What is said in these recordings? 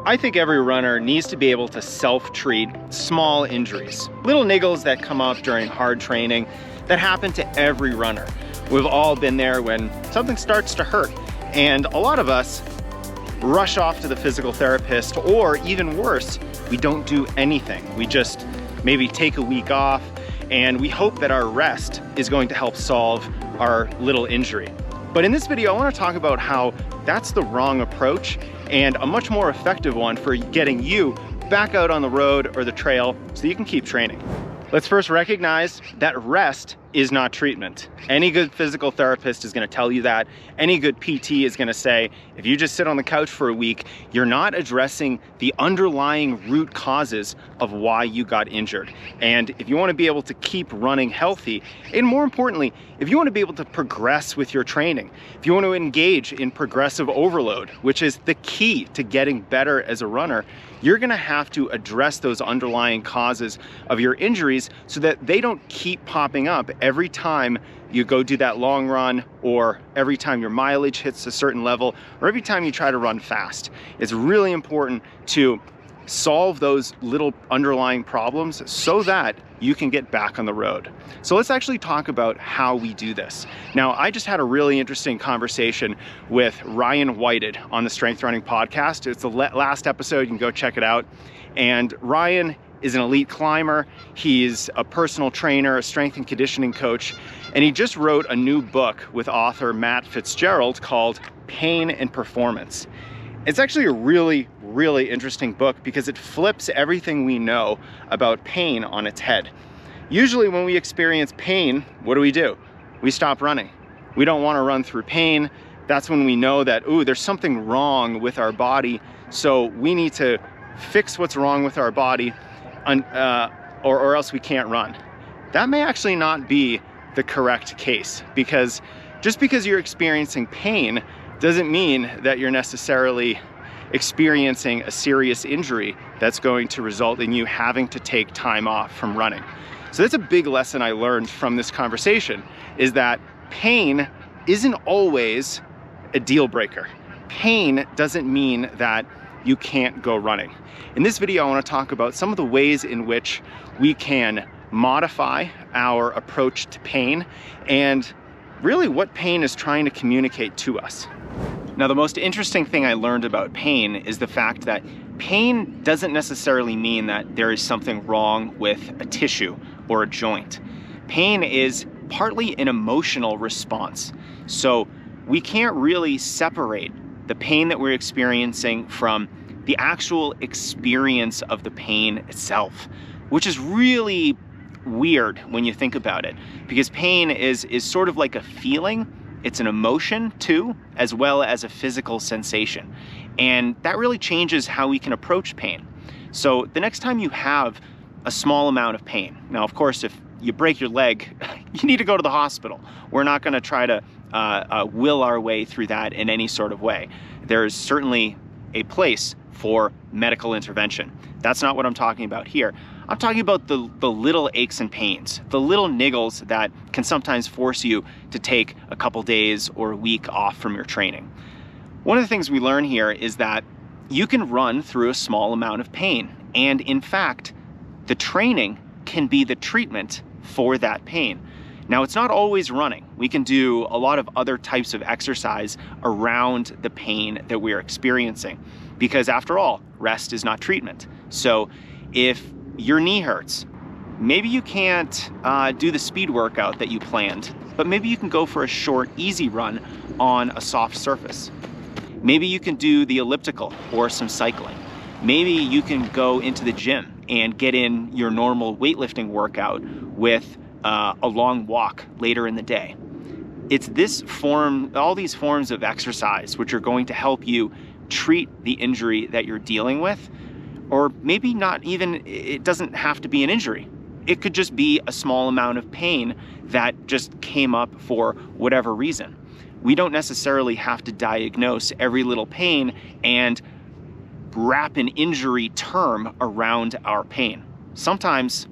I think every runner needs to be able to self-treat small injuries, little niggles that come up during hard training that happen to every runner. We've all been there when something starts to hurt, and a lot of us rush off to the physical therapist, or even worse, we don't do anything. We just maybe take a week off, and we hope that our rest is going to help solve our little injury. But in this video, I want to talk about how that's the wrong approach and a much more effective one for getting you back out on the road or the trail so you can keep training. Let's first recognize that rest is not treatment. Any good physical therapist is going to tell you that. Any good PT is going to say, if you just sit on the couch for a week, you're not addressing the underlying root causes of why you got injured. And if you want to be able to keep running healthy, and more importantly, if you want to be able to progress with your training, if you want to engage in progressive overload, which is the key to getting better as a runner, you're going to have to address those underlying causes of your injuries so that they don't keep popping up every time you go do that long run, or every time your mileage hits a certain level, or every time you try to run fast. It's really important to solve those little underlying problems so that you can get back on the road. So let's actually talk about how we do this. Now, I just had a really interesting conversation with Ryan Whited on the Strength Running podcast. It's the last episode, you can go check it out. And Ryan is an elite climber. He's a personal trainer, a strength and conditioning coach, and he just wrote a new book with author Matt Fitzgerald called Pain and Performance. It's actually a really interesting book because it flips everything we know about pain on its head. Usually when we experience pain, what do? We stop running. We don't want to run through pain. That's when we know that, ooh, there's something wrong with our body, so we need to fix what's wrong with our body, or else we can't run. That may actually not be the correct case, because just because you're experiencing pain doesn't mean that you're necessarily experiencing a serious injury that's going to result in you having to take time off from running. So that's a big lesson I learned from this conversation, is that pain isn't always a deal breaker. Pain doesn't mean that you can't go running. In this video, I want to talk about some of the ways in which we can modify our approach to pain and really what pain is trying to communicate to us. Now, the most interesting thing I learned about pain is the fact that pain doesn't necessarily mean that there is something wrong with a tissue or a joint. Pain is partly an emotional response. So we can't really separate the pain that we're experiencing from the actual experience of the pain itself, which is really weird when you think about it, because pain is sort of like a feeling. It's an emotion too, as well as a physical sensation. And that really changes how we can approach pain. So the next time you have a small amount of pain, now of course, if you break your leg, you need to go to the hospital. We're not gonna try to will our way through that in any sort of way. There's certainly a place for medical intervention. That's not what I'm talking about here. I'm talking about the little aches and pains, the little niggles that can sometimes force you to take a couple days or a week off from your training. One of the things we learn here is that you can run through a small amount of pain, and in fact, the training can be the treatment for that pain. Now, it's not always running. We can do a lot of other types of exercise around the pain that we're experiencing, because after all, rest is not treatment. So if your knee hurts, maybe you can't do the speed workout that you planned, but maybe you can go for a short, easy run on a soft surface. Maybe you can do the elliptical or some cycling. Maybe you can go into the gym and get in your normal weightlifting workout with a long walk later in the day. It's all these forms of exercise which are going to help you treat the injury that you're dealing with, or maybe not even, it doesn't have to be an injury. It could just be a small amount of pain that just came up for whatever reason. We don't necessarily have to diagnose every little pain and wrap an injury term around our pain. Sometimes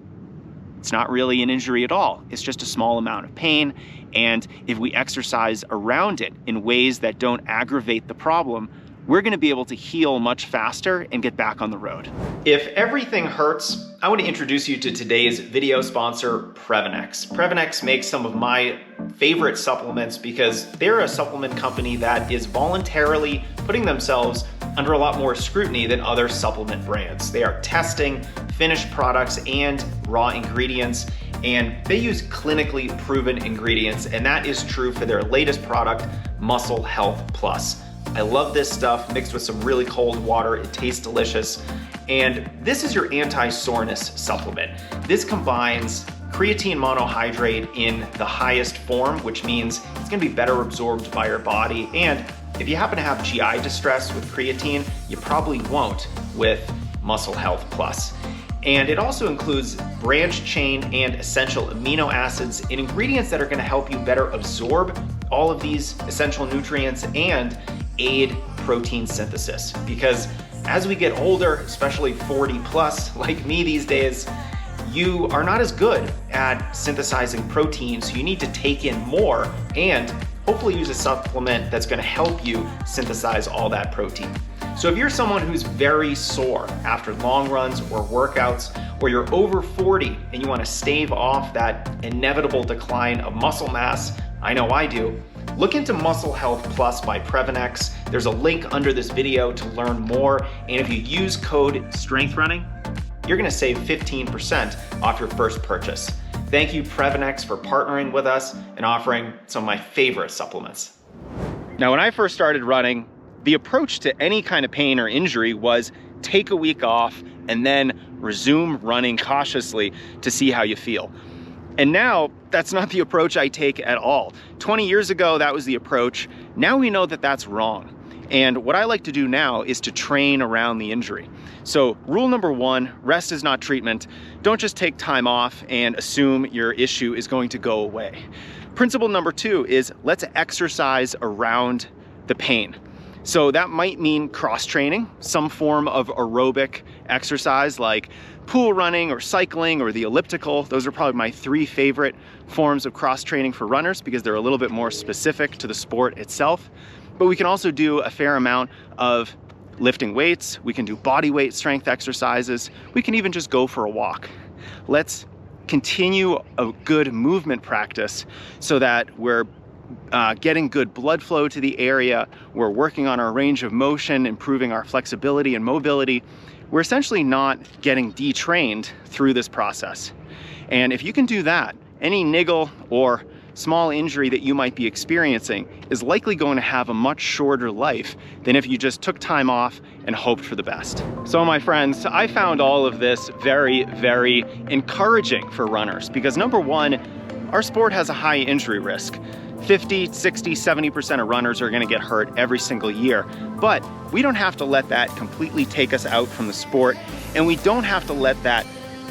it's not really an injury at all. It's just a small amount of pain. And if we exercise around it in ways that don't aggravate the problem, we're gonna be able to heal much faster and get back on the road. If everything hurts, I want to introduce you to today's video sponsor, Previnex. Previnex makes some of my favorite supplements because they're a supplement company that is voluntarily putting themselves under a lot more scrutiny than other supplement brands. They are testing finished products and raw ingredients, and they use clinically proven ingredients, and that is true for their latest product, Muscle Health Plus. I love this stuff mixed with some really cold water. It tastes delicious. And this is your anti-soreness supplement. This combines creatine monohydrate in the highest form, which means it's gonna be better absorbed by your body. And if you happen to have GI distress with creatine, you probably won't with Muscle Health Plus. And it also includes branched chain and essential amino acids and ingredients that are gonna help you better absorb all of these essential nutrients and aid protein synthesis. Because as we get older, especially 40 plus like me these days, you are not as good at synthesizing protein, so you need to take in more and hopefully use a supplement that's gonna help you synthesize all that protein. So if you're someone who's very sore after long runs or workouts, or you're over 40 and you wanna stave off that inevitable decline of muscle mass, I know I do, look into Muscle Health Plus by Previnex. There's a link under this video to learn more, and if you use code STRENGTHRUNNING, you're gonna save 15% off your first purchase. Thank you, Previnex, for partnering with us and offering some of my favorite supplements. Now, when I first started running, the approach to any kind of pain or injury was take a week off and then resume running cautiously to see how you feel. And now, that's not the approach I take at all. 20 years ago, that was the approach. Now we know that that's wrong. And what I like to do now is to train around the injury. So rule number one, rest is not treatment. Don't just take time off and assume your issue is going to go away. Principle number two is let's exercise around the pain. So that might mean cross training, some form of aerobic exercise like pool running or cycling or the elliptical. Those are probably my three favorite forms of cross training for runners because they're a little bit more specific to the sport itself. But we can also do a fair amount of lifting weights. We can do body weight strength exercises. We can even just go for a walk. Let's continue a good movement practice so that we're getting good blood flow to the area. We're working on our range of motion, improving our flexibility and mobility. We're essentially not getting detrained through this process. And if you can do that, any niggle or small injury that you might be experiencing is likely going to have a much shorter life than if you just took time off and hoped for the best. So my friends, I found all of this very, very encouraging for runners because number one, our sport has a high injury risk. 50, 60, 70% of runners are gonna get hurt every single year. But we don't have to let that completely take us out from the sport, and we don't have to let that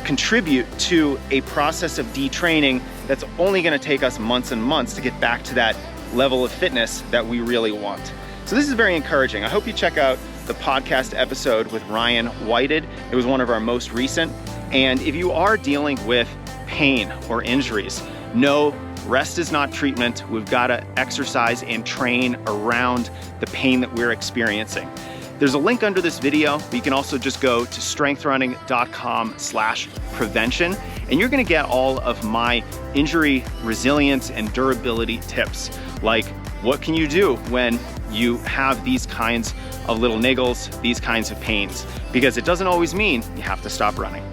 contribute to a process of detraining that's only gonna take us months and months to get back to that level of fitness that we really want. So this is very encouraging. I hope you check out the podcast episode with Ryan Whited. It was one of our most recent. And if you are dealing with pain or injuries, know rest is not treatment. We've got to exercise and train around the pain that we're experiencing. There's a link under this video, but you can also just go to strengthrunning.com/prevention, and you're gonna get all of my injury resilience and durability tips. Like, what can you do when you have these kinds of little niggles, these kinds of pains? Because it doesn't always mean you have to stop running.